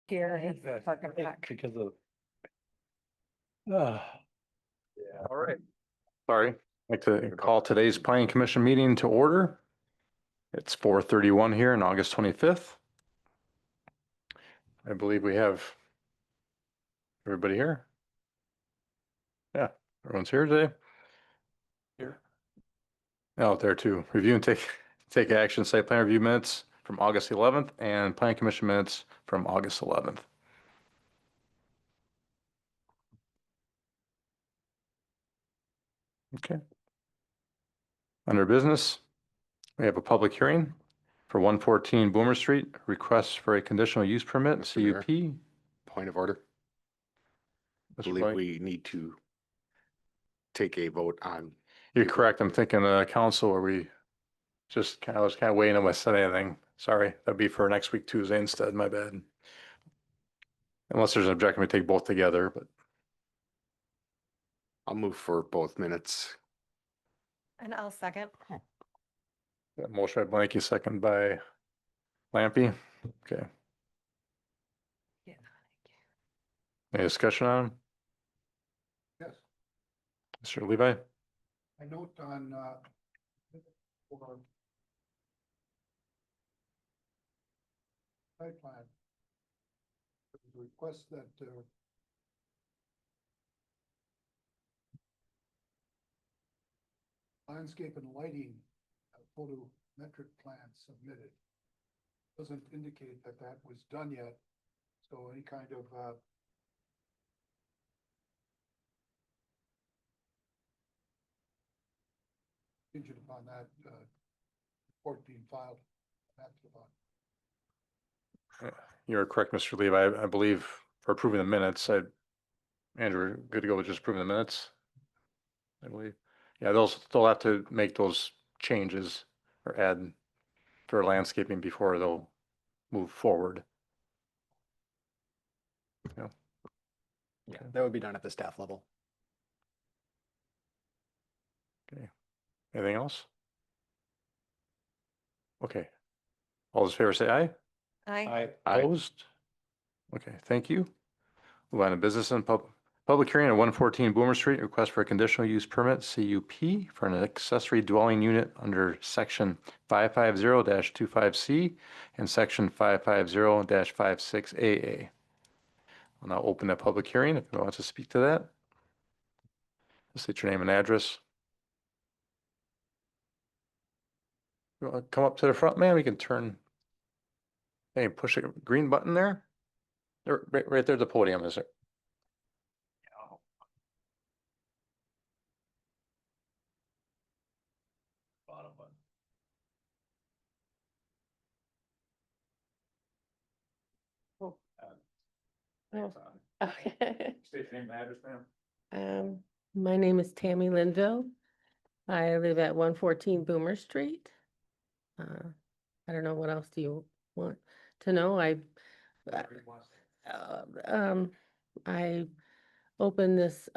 Here, he's fucking back. Because of. Yeah, all right. Sorry, I'd like to call today's planning commission meeting to order. It's 4:31 here on August 25th. I believe we have everybody here. Yeah, everyone's here today. Here. Out there too. Review and take action, site plan review minutes from August 11th and planning commission minutes from August 11th. Okay. Under business, we have a public hearing for 114 Boomer Street, request for a conditional use permit, Mr. Mayor. CUP. Point of order. I Mr. believe White. we need to take a vote on. You're correct. I'm thinking council where we just I was kind of waiting on my said anything. Sorry, that'd be for next week, Tuesday instead. My bad. Unless there's an objection, we take both together, but I'll move for both minutes. And I'll second. that motion by Blanky, second by Lampy. Okay. Yeah. Any discussion on them? Yes, Mr. Levi? I note on, for site plan, there was a request that, landscape and lighting, photometric plan submitted. Doesn't indicate that that was done yet, so any kind of, contingent upon that, report being filed. After the vote. You're correct, Mr. Levi. I believe for approving the minutes, Andrew, good to go with just approving the minutes. I believe. Yeah, they'll have to make those changes or add for landscaping before they'll move forward. Yeah, that would be done at the staff level. Okay. Anything else? Okay. All those in favor say aye. Aye. Opposed? Okay, thank you. Move on to business and public hearing at 114 Boomer Street, request for a conditional use permit, CUP, for an accessory dwelling unit under section 550-25C and section 550-56AA. I'll now open that public hearing if anyone wants to speak to that. Just state your name and address. You want to come up to the front, man? We can turn. Hey, push a green button there. Right there's the podium, is it? Bottom button. Okay. State your name and address, ma'am. My name is Tammy Linville. I live at 114 Boomer Street. I don't know, what else do you want to know? I opened this,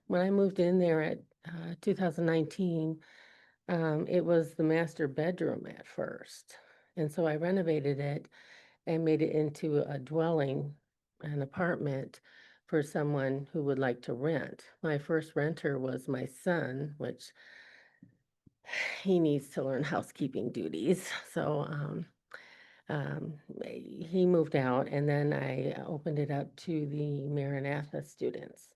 when I moved in there at 2019, it was the master bedroom at first. And so I renovated it and made it into a dwelling, an apartment for someone who would like to rent. My first renter was my son, which he needs to learn housekeeping duties. So he moved out, and then I opened it up to the Maranatha students.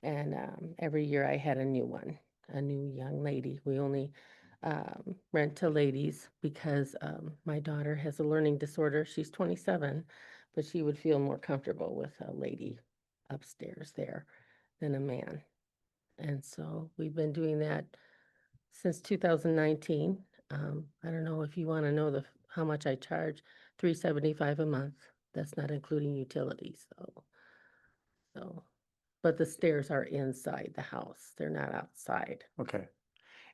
And every year I had a new one, a new young lady. We only rent to ladies because my daughter has a learning disorder. She's 27, but she would feel more comfortable with a lady upstairs there than a man. And so we've been doing that since 2019. I don't know if you want to know how much I charge. $375 a month. That's not including utilities, so. But the stairs are inside the house. They're not outside. Okay.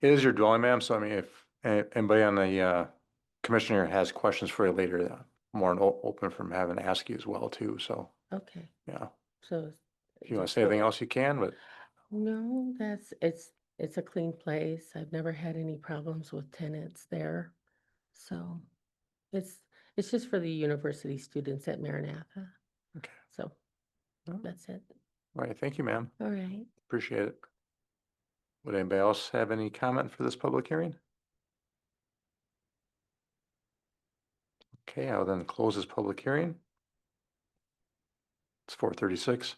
It is your dwelling, ma'am. So I mean, if anybody on the commissioner has questions for you later, more open from having to ask you as well too. So Okay, yeah, so. if you want to say anything else, you can. But No, it's a clean place. I've never had any problems with tenants there. So it's just for the university students at Maranatha. thank you, ma'am. All right. Appreciate it. Would anybody else have any comment for this public hearing? Okay, I'll then close this public hearing. It's 4:36.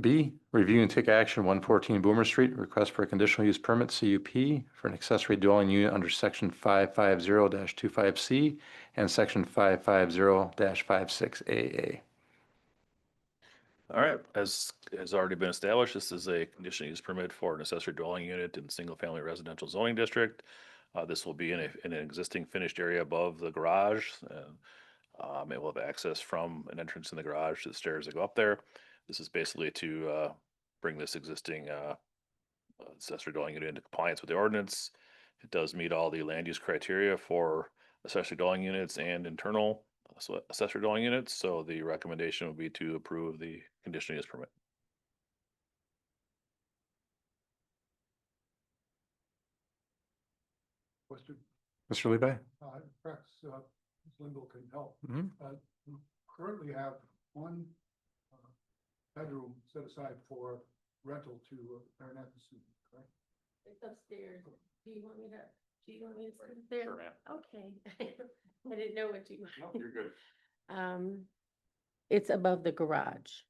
B, review and take action 114 Boomer Street, request for a conditional use permit CUP for an accessory dwelling unit under section 550-25C and section 550-56 AA. All right, as has already been established, this is a conditional use permit for an accessory dwelling unit in single-family residential zoning district. This will be in an existing finished area above the garage. It will have access from an entrance in the garage to the stairs that go up there. This is basically to bring this existing accessory dwelling unit into compliance with the ordinance. It does meet all the land use criteria for accessory dwelling units and internal accessory dwelling units, so the recommendation would be to approve the conditional use permit. Question, Mr. Levi? perhaps, Ms. Lingle can help. Mhm. We currently have one, bedroom set aside for rental to Maranatha students, correct? It's upstairs. Do you want me to sit there? Okay. I didn't know what you. No, you're good. It's above the garage.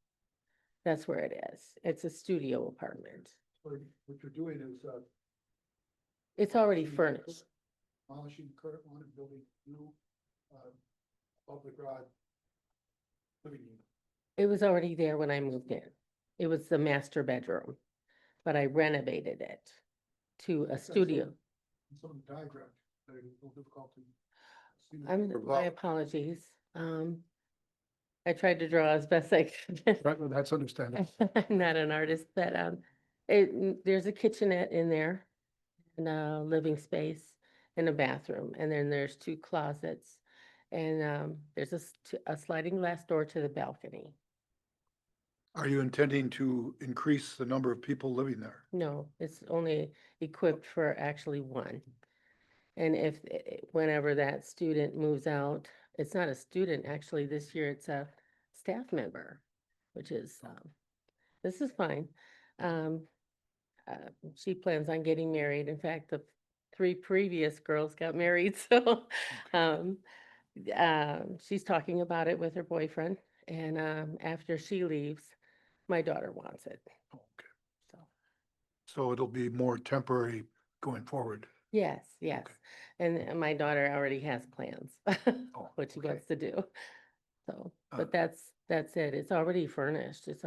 That's where it is. It's a studio apartment. So what you're doing is, It's already demolishing the furnished. demolishing the current one and building new, above the garage living unit. It was already there when I moved in. It was the master bedroom, but I renovated it to a studio. And some of the diagrams, they're a little difficult to see. My apologies. I tried to draw as best I could. Right, well, that's understandable. I'm not an artist, but there's a kitchenette in there and a living space and a bathroom. And then there's 2 closets and there's a sliding glass door to the balcony. Are you intending to increase the number of people living there? No, it's only equipped for actually 1. And whenever that student moves out, it's not a student, actually, this year it's a staff member, which is, this is fine. She plans on getting married. In fact, the 3 previous girls got married, so she's talking about it with her boyfriend. And after she leaves, my daughter wants it, Okay. so. So it'll be more temporary going forward. Yes, yes. And my daughter already has plans, what she okay. wants to do. So, Uh, but that's it. It's already furnished. It's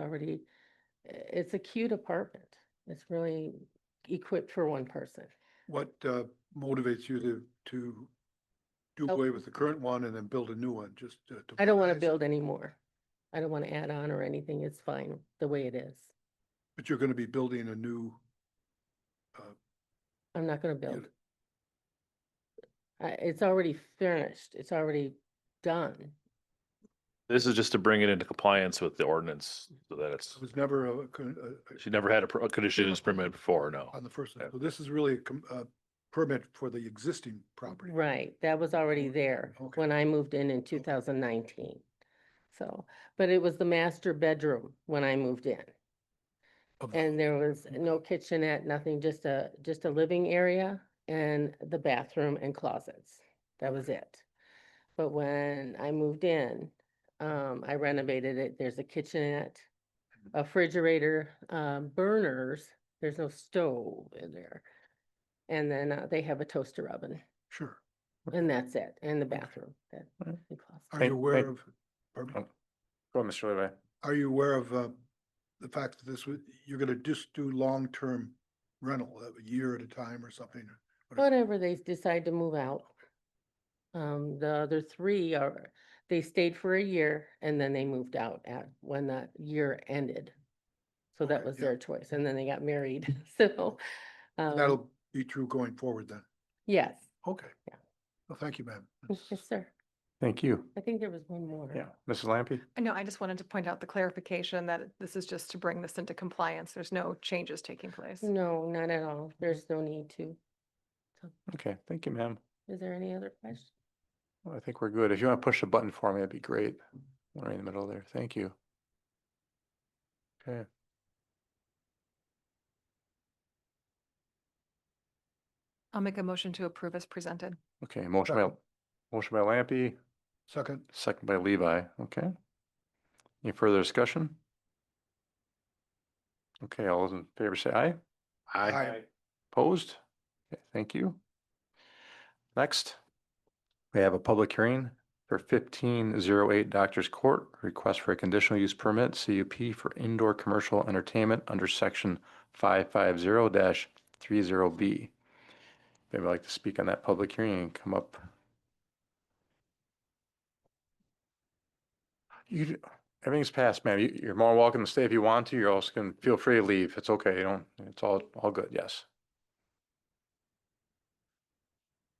a cute apartment. It's really equipped for 1 person. What motivates you to do Oh. away with the current one and then build a new one, just to? I don't want to modernize? build anymore. I don't want to add on or anything. It's fine the way it is. But you're gonna be building a new, I'm not going to build. unit. It's already furnished. It's already done. This is just to bring it into compliance with the ordinance, so that it's, It was never she never had a conditional use permit before, no. on the first one. Yeah. So this is really a permit for the existing property. Right, that was already there Okay. when I moved in 2019. So, but it was the master bedroom when I moved in. Of the- And there was no kitchenette, nothing, just a living area and the bathroom and closets. That was it. But when I moved in, I renovated it. There's a kitchenette, a refrigerator, burners. There's no stove in there. And then they have a toaster oven Sure. and that's it. And the bathroom. Right. the closet. Are Thank- you aware thank- of, pardon me? Go ahead, Mr. Levi. Are you aware of the fact that you're gonna just do long-term rental, a year at a time or something? Whatever they decide to move out. The other 3 they stayed for a year and then they moved out when that year ended. So that Okay, was yeah. their choice. And then they got married. So, That'll be true going forward then? yes, Okay. Yeah. Well, thank you, ma'am. yes, sir. Thank you. I think there was one more. Yeah, Mrs. Lampy? No, I just wanted to point out the clarification that this is just to bring this into compliance. There's no changes taking place. No, not at all. There's no need to. Okay, thank you, ma'am. Is there any other question? Well, I think we're good. If you want to push the button for me, that'd be great. We're in the middle there. Thank you. Okay, I'll make a motion to approve as presented. okay, motion by Lampy, Second. second by Levi, okay. Any further discussion? Okay, all those in favor say aye. Aye. Opposed? Okay, thank you. Next, we have a public hearing for 1508 Doctors Court, request for a conditional use permit, CUP for indoor commercial entertainment under section 550-30B. If anybody would like to speak on that public hearing and come up. Everything's passed, ma'am. You're more than welcome to stay if you want to. You're also going to feel free to leave. It's okay. You don't, it's all good. Yes.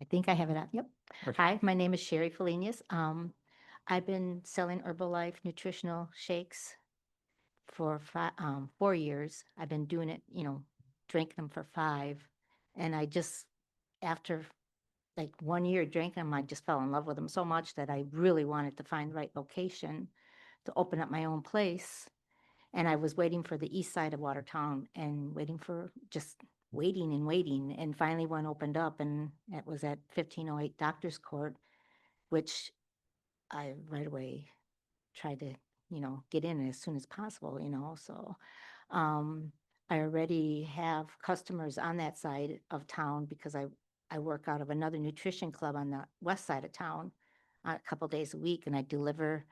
I think I have it on. Yep. Okay. Hi, my name is Sherry Felinius. I've been selling Herbalife nutritional shakes for 4 years. I've been doing it, drinking them for 5. And I just, after like 1 year drinking them, I just fell in love with them so much that I really wanted to find the right location to open up my own place. And I was waiting for the east side of Watertown and waiting and waiting. And finally one opened up, and it was at 1508 Doctors Court, which I right away tried to, get in as soon as possible, So I already have customers on that side of town because I work out of another nutrition club on the west side of town a couple days a week, and I deliver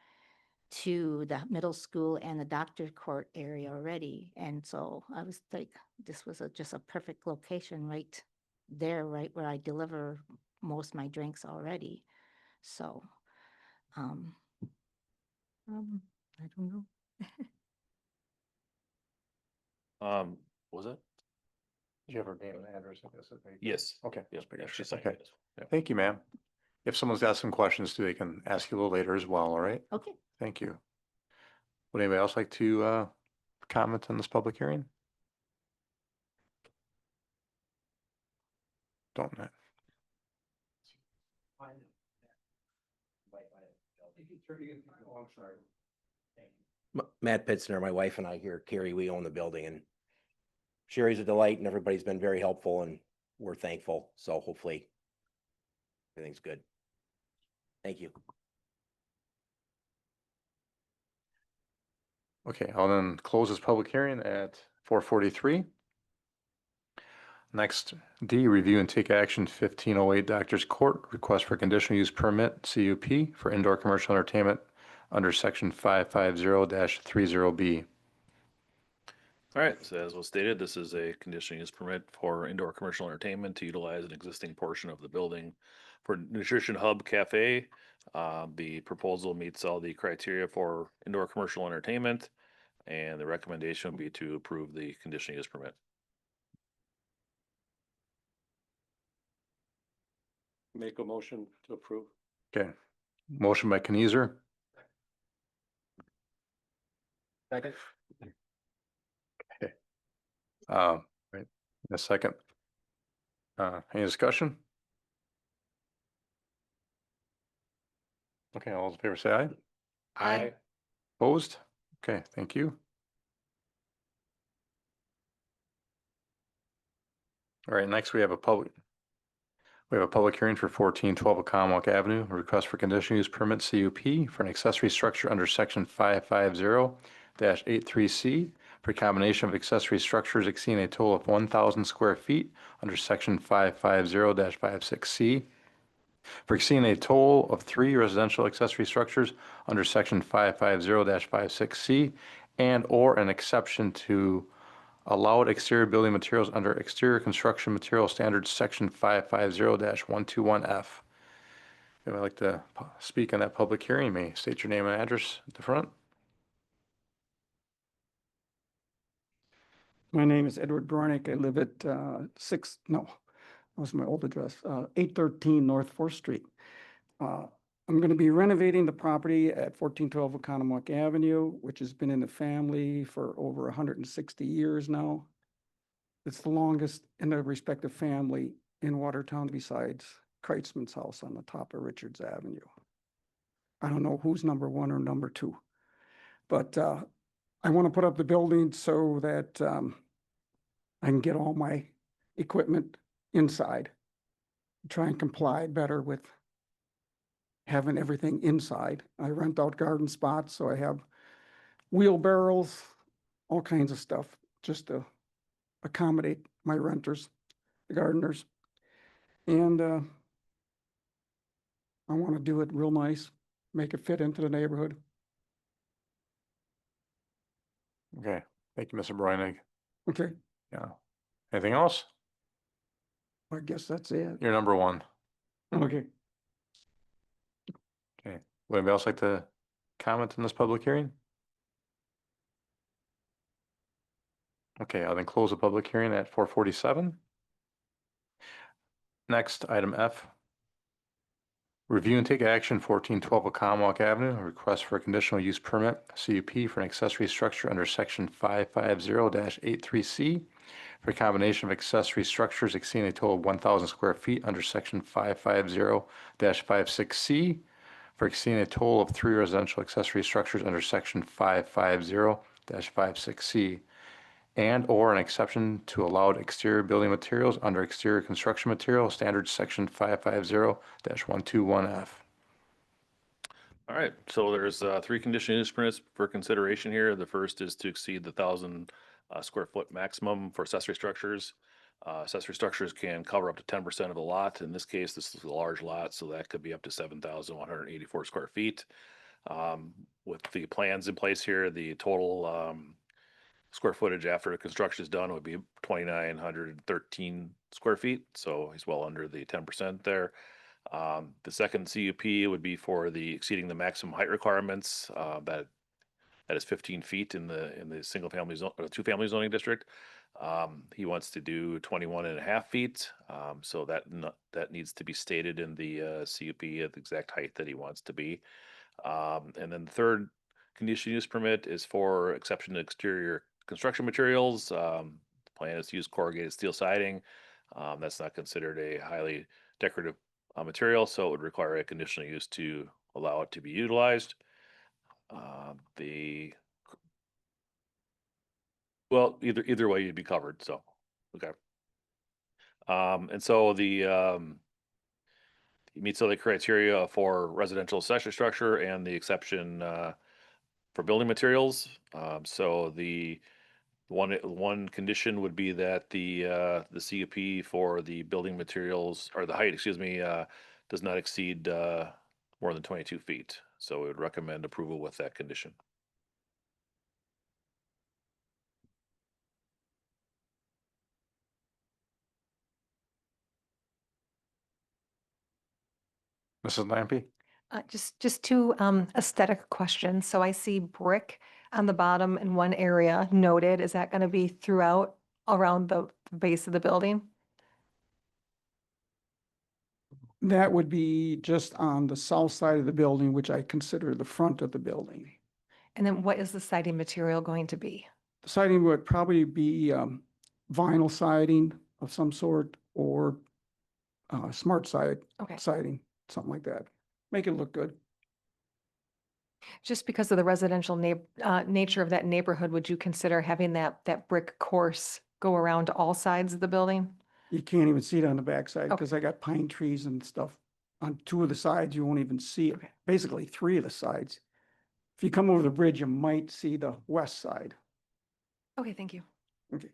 to the middle school and the Doctor Court area already. And so I was like, this was just a perfect location right there, right where I deliver most of my drinks already. So, I don't know. Was it? Do you have her name and address? I guess, I think? Yes. Okay. Yep, just making yeah, sure. she signed Okay. it. Yep. Thank you, ma'am. If someone's got some questions too, they can ask you a little later as well. All right. Okay. Thank you. Would anybody else like to comment on this public hearing? Don't. Matt Pitzner, my wife and I here, Carrie, we own the building, and Sherry's a delight, and everybody's been very helpful, and we're thankful. So hopefully everything's good. Thank you. Okay, I'll then close this public hearing at 4:43. Next, D, review and take action 1508 Doctors Court, request for conditional use permit, CUP, for indoor commercial entertainment under section 550-30B. All right, so as was stated, this is a conditional use permit for indoor commercial entertainment to utilize an existing portion of the building for Nutrition Hub Cafe. The proposal meets all the criteria for indoor commercial entertainment, and the recommendation would be to approve the conditional use permit. Make a motion to approve. Okay, motion by Kenizer, Second. right, a second. Any discussion? Okay, all those in favor say aye. Aye. Opposed? Okay, thank you. All right, next we have a public hearing for 1412 Oconomowoc Avenue, a request for conditional use permit CUP for an accessory structure under section 550-83C for a combination of accessory structures exceeding a total of 1,000 square feet under section 550-56C. For exceeding a total of 3 residential accessory structures under section 550-56C and or an exception to allowed exterior building materials under exterior construction material standards section 550-121F. If I'd like to speak on that public hearing, you may state your name and address at the front. My name is Edward Bronick. I live at that was my old address, 813 North 4th Street. I'm going to be renovating the property at 1412 Oconomowoc Avenue, which has been in the family for over 160 years now. It's the longest in the respective family in Watertown besides Kreitzman's house on the top of Richards Avenue. I don't know who's number 1 or number 2, but I want to put up the building so that I can get all my equipment inside. Try and comply better with having everything inside. I rent out garden spots, so I have wheelbarrows, all kinds of stuff, just to accommodate my renters, the gardeners. And I want to do it real nice, make it fit into the neighborhood. Okay, thank you, Mr. Breinig. Okay, Yeah. Anything else? I guess that's it. You're number one. Okay. Okay. Would anybody else like to comment in this public hearing? Okay, I'll then close the public hearing at 4:47. Next, item F. Review and take action 1412 Oconomowoc Avenue, a request for a conditional use permit, CUP, for an accessory structure under section 550-83C for a combination of accessory structures exceeding a total of 1,000 square feet under section 550-56C for exceeding a total of 3 residential accessory structures under section 550-56C, and/or an exception to allowed exterior building materials under exterior construction material standards section 550-121F. All right, so there's 3 conditional use permits for consideration here. The first is to exceed the 1,000 square foot maximum for accessory structures. Accessory structures can cover up to 10% of the lot. In this case, this is a large lot, so that could be up to 7,184 square feet. With the plans in place here, the total square footage after construction is done would be 2,913 square feet, so he's well under the 10% there. The second CUP would be for the exceeding the maximum height requirements, that is 15 feet in the single family zone, or 2-family zoning district. He wants to do 21.5 feet, so that needs to be stated in the CUP at the exact height that he wants to be. And then the third conditional use permit is for exception to exterior construction materials. The plan is to use corrugated steel siding. That's not considered a highly decorative material, so it would require a conditional use to allow it to be utilized. Well, either way, you'd be covered. So, okay. And so he meets all the criteria for residential accessory structure and the exception for building materials. So the one condition would be that the CUP for the building materials, or the height, excuse me, does not exceed more than 22 feet. So we would recommend approval with that condition. Mrs. Lampe? Just 2 aesthetic questions. So I see brick on the bottom in one area noted. Is that going to be throughout around the base of the building? That would be just on the south side of the building, which I consider the front of the building. And then what is the siding material going to be? The siding would probably be vinyl siding of some sort, or smart Okay. siding, something like that. Make it look good. Just because of the residential nature of that neighborhood, would you consider having that brick course go around all sides of the building? You can't even see it on the backside Okay. because I got pine trees and stuff. On 2 of the sides, you won't even see it. Okay. Basically, 3 of the sides. If you come over the bridge, you might see the west side. Okay, thank you. Okay.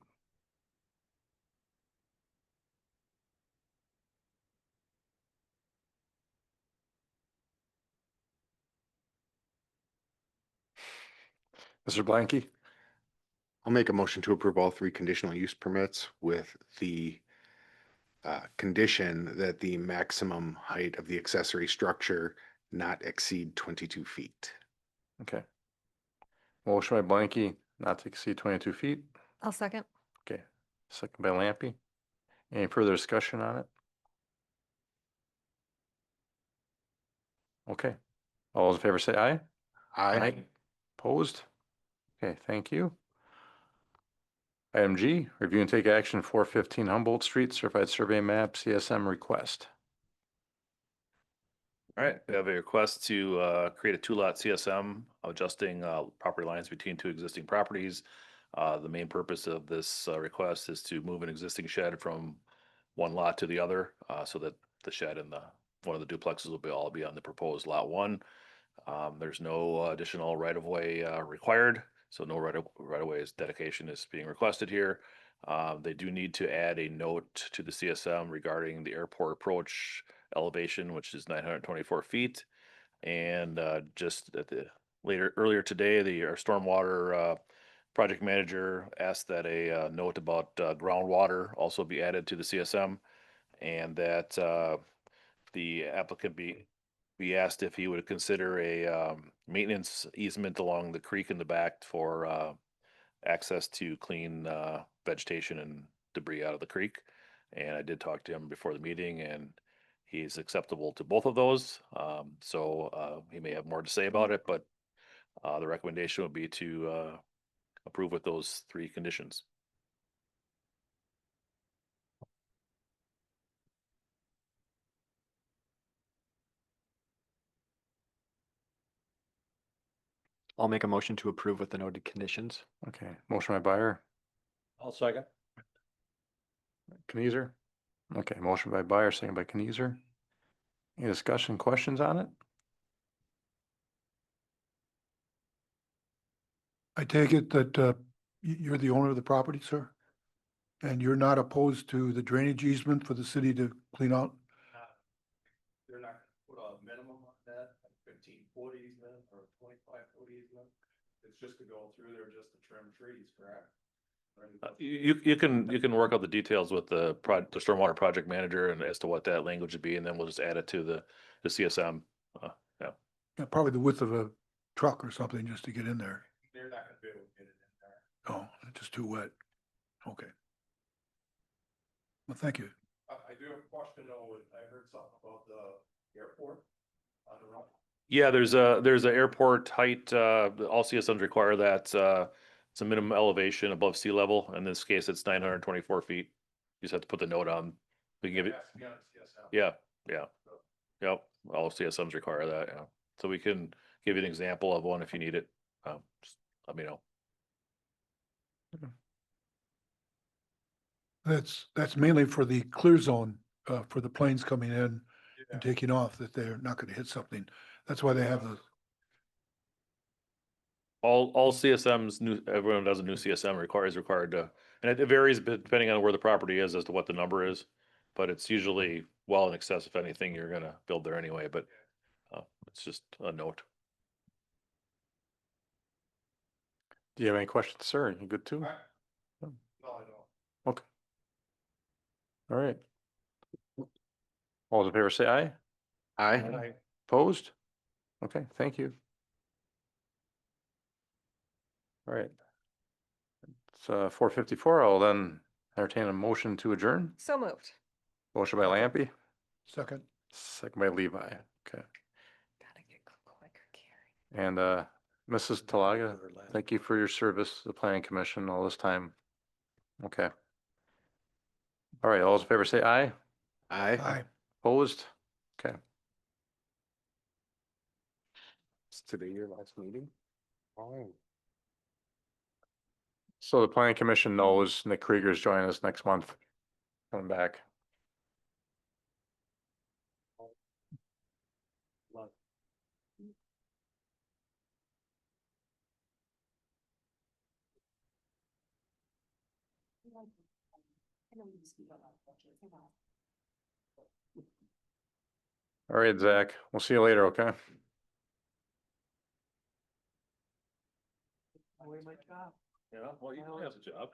Mr. Blanky? I'll make a motion to approve all 3 conditional use permits with the condition that the maximum height of the accessory structure not exceed 22 feet. Okay. Motion by Blanky, not to exceed 22 feet. I'll second. Okay. Second by Lampe. Any further discussion on it? Okay. All those in favor say aye. Aye. Opposed? Okay, thank you. Item G, review and take action 415 Humboldt Street, certified survey map, CSM request. All right, we have a request to create a two-lot CSM, adjusting property lines between two existing properties. The main purpose of this request is to move an existing shed from one lot to the other, so that the shed and one of the duplexes will all be on the proposed lot one. There's no additional right-of-way required, so no right-of-way dedication is being requested here. They do need to add a note to the CSM regarding the airport approach elevation, which is 924 feet. And just at the earlier today, our stormwater project manager asked that a note about groundwater also be added to the CSM, and that the applicant be asked if he would consider a maintenance easement along the creek in the back for access to clean vegetation and debris out of the creek. And I did talk to him before the meeting, and he's acceptable to both of those. So he may have more to say about it, but the recommendation would be to approve with those three conditions. I'll make a motion to approve with the noted conditions. Okay, motion by Byer, I'll second. Kenizer. Okay, motion by Byer, second by Kenizer. Any discussion, questions on it? I take it that you're the owner of the property, sir? And you're not opposed to the drainage easement for the city to clean out? They're not gonna put a minimum on that, like 15-foot easement or 25-foot easement. It's just to go through there just to trim trees, correct? You can work out the details with the stormwater project manager and as to what that language would be, and then we'll just add it to the CSM. Yeah. Yeah, probably the width of a truck or something just to get in there. They're not gonna be able to get it in there. Oh, it's just too wet. Okay. Well, thank you. I do have a question though, I heard something about the airport on the run. Yeah, there's a airport height, all CSMs require that, it's a minimum elevation above sea level. In this case, it's 924 feet. You just have to put the note on. We can give it, yeah, yeah. Yep, all CSMs require that, yeah. So we can give you an example of one if you need it. Just let me know. That's mainly for the clear zone, for the planes coming in and taking off, that they're not gonna hit something. That's why they have the, All CSMs, everyone does a new CSM is required to, and it varies depending on where the property is as to what the number is. But it's usually well in excess of anything you're gonna build there anyway, but it's just a note. Do you have any questions, sir? You good too? No, I don't. Okay. All right. All those in favor say aye. Aye. Opposed? Okay, thank you. All right. It's 4:54. I'll then entertain a motion to adjourn. So moved. Motion by Lampy, second. second by Levi. Okay. Gotta get quicker, Carrie. And Mrs. Talaga, thank you for your service to the planning commission all this time. Okay. All right, all those in favor say aye. Aye. Opposed? Okay. Is today your last meeting? Oh. So the planning commission knows Nick Krieger's joining us next month. Coming back. All right, Zach, we'll see you later, okay? Yeah, well, you know, he has a job.